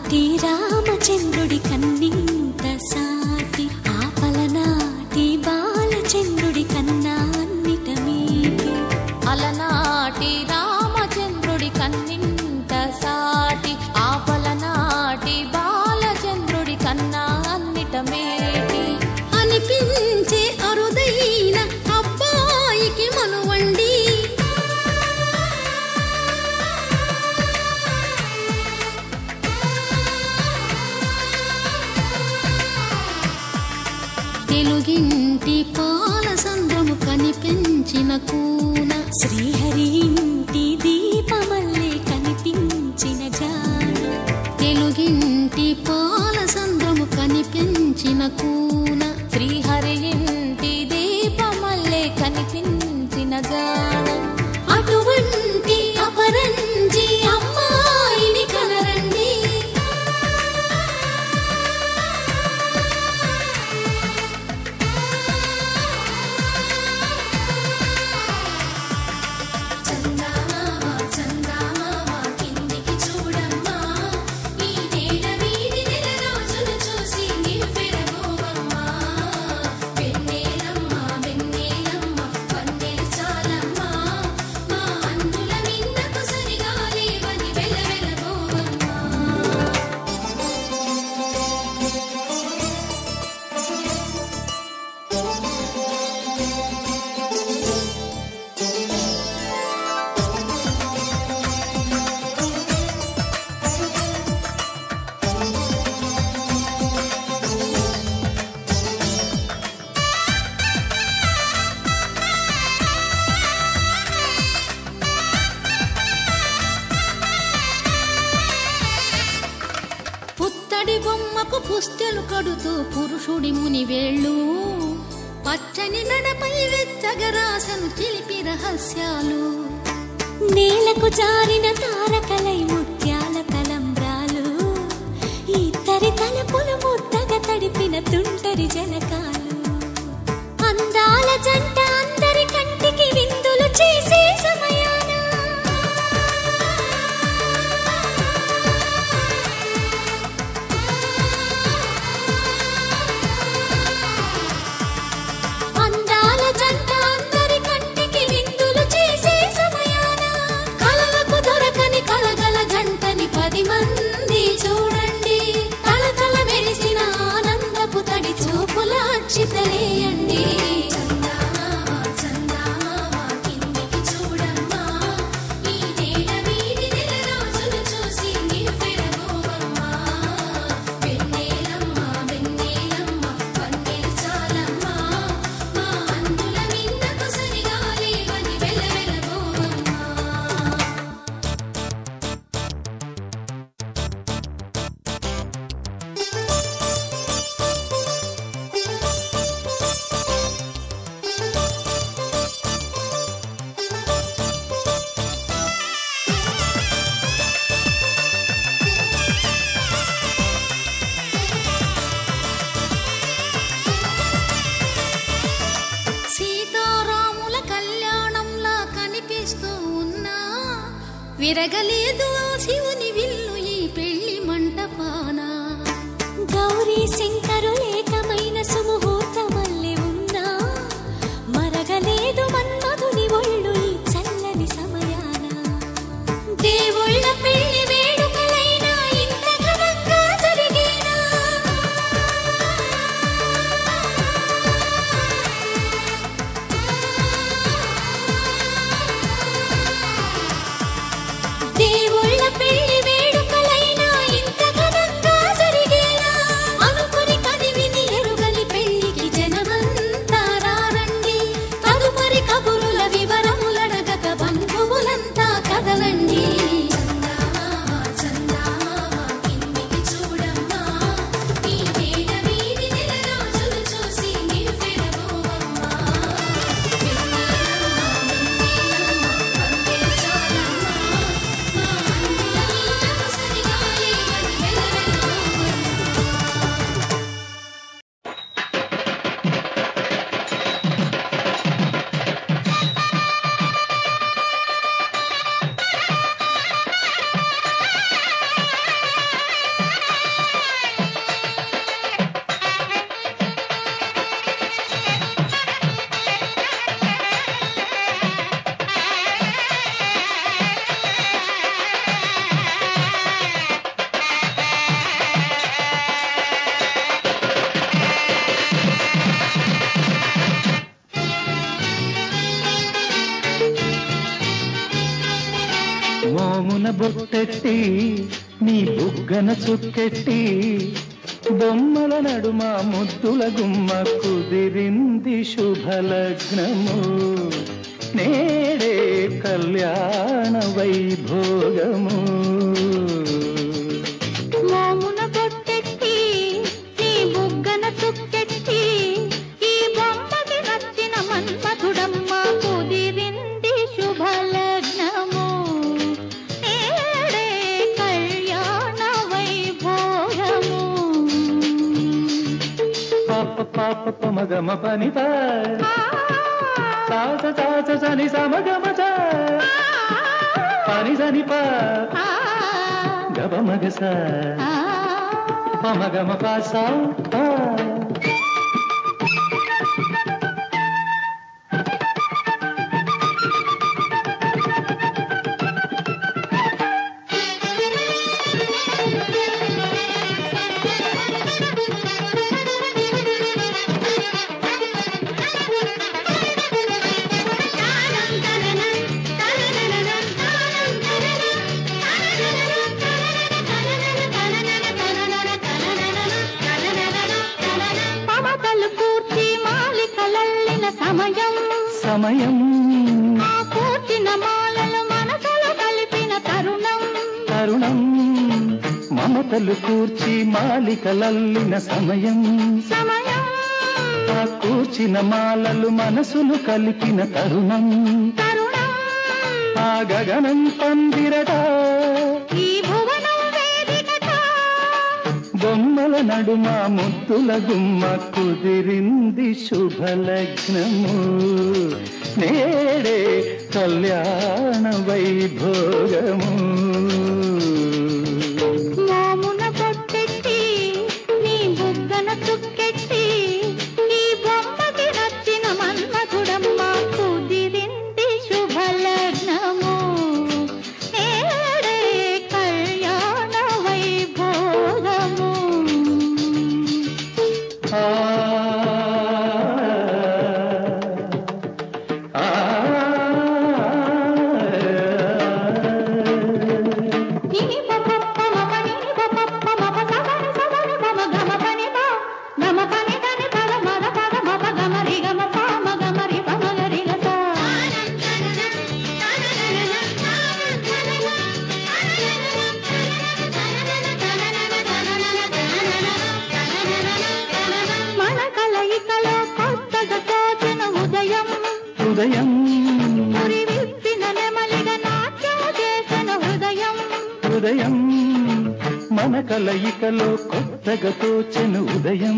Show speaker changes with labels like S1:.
S1: అలనాటి రామచంద్రుడి కన్నింత సాటి ఆపలనాటి బాలచంద్రుడి కన్నా అన్నిట మీటి
S2: అలనాటి రామచంద్రుడి కన్నింత సాటి ఆపలనాటి బాలచంద్రుడి కన్నా అన్నిట మేటి
S1: అనిపించే అరుదైన అబ్బాయికి మనువండి తెలుగింటి పాలసంద్రము కనిపించిన కూన శ్రీహరి ఇంటి దీపమల్లే కనిపించిన జాడ తెలుగింటి పాలసంద్రము కనిపించిన కూన
S2: శ్రీహరి ఇంటి దీపమల్లే కనిపించిన జాడ
S1: అటువంటి అపరంజి అమ్మాయిని కనరండి బొమ్మకు పుస్తెలు కడుతూ పురుషుడి ముని వేళ్ళు పచ్చని మెడపై వెచ్చగరాసను చిలిపి రహస్యాలు నేలకు జారిన తారకలై ముత్యాల తలంబ్రాలు ఇద్దరి తలపులు ముద్దగా తడిపిన తుంటరి జలకాలు అందాల జంట అందరి కంటికి విందులు చేసే సమయాన మంది చూడండి తలతల మెరిసిన ఆనందపు తడి చూపుల అక్షితలేయండి విరగలేదు శివుని విల్లు ఈ పెళ్లి మంటపాన గౌరీ శంకరులేకమైన సుముహూర్తమల్లె ఉన్నా మరగలేదు మన్మధుని ఒళ్ళు ఈ చల్లని సమయాన దేవుళ్ళ పెళ్లి వేడుకలైనా ఇంత ఘనంగా జరిగేనా దేవుళ్ళ పెళ్లి
S3: పొట్టెట్టి నీ బుగ్గన చుక్కెట్టి బొమ్మల నడుమ ముద్దుల గుమ్మ కుదిరింది శుభలగ్నము నేడే కళ్యాణ వైభోగము
S1: మోమున పొట్టెట్టి నీ బుగ్గన చుక్కెట్టి ఈ బొమ్మకి నచ్చిన మన్మథుడమ్మ కుదిరింది శుభలగ్నము నేడే కళ్యాణ వైభోగము
S3: పాప పాప పమగమ పనిత సాస సాస సని సమగమ పని సని ప గబ మగస పమగమ పాస సమయం
S1: ఆ కూర్చిన మాలలు మనసులో కలిపిన తరుణం
S3: తరుణం మమతలు కూర్చి మాలికలల్లిన సమయం
S1: సమయం
S3: ఆ కూర్చిన మాలలు మనసులు కలిపిన తరుణం
S1: తరుణం
S3: ఆ గగనం పందిరట
S1: ఈ భువనం వేదికట
S3: బొమ్మల నడుమ ముద్దుల గుమ్మ కుదిరింది శుభలగ్నము నేడే కళ్యాణ వైభోగము
S1: మోమున పొట్టెట్టి నీ బుగ్గన చుక్కెట్టి ఈ బొమ్మకి నచ్చిన మన్మథుడమ్మ కుదిరింది శుభలగ్నము నేడే కళ్యాణ వైభోగము
S3: హృదయం హృదయం మన కలయికలో కొత్తగా తోచెను ఉదయం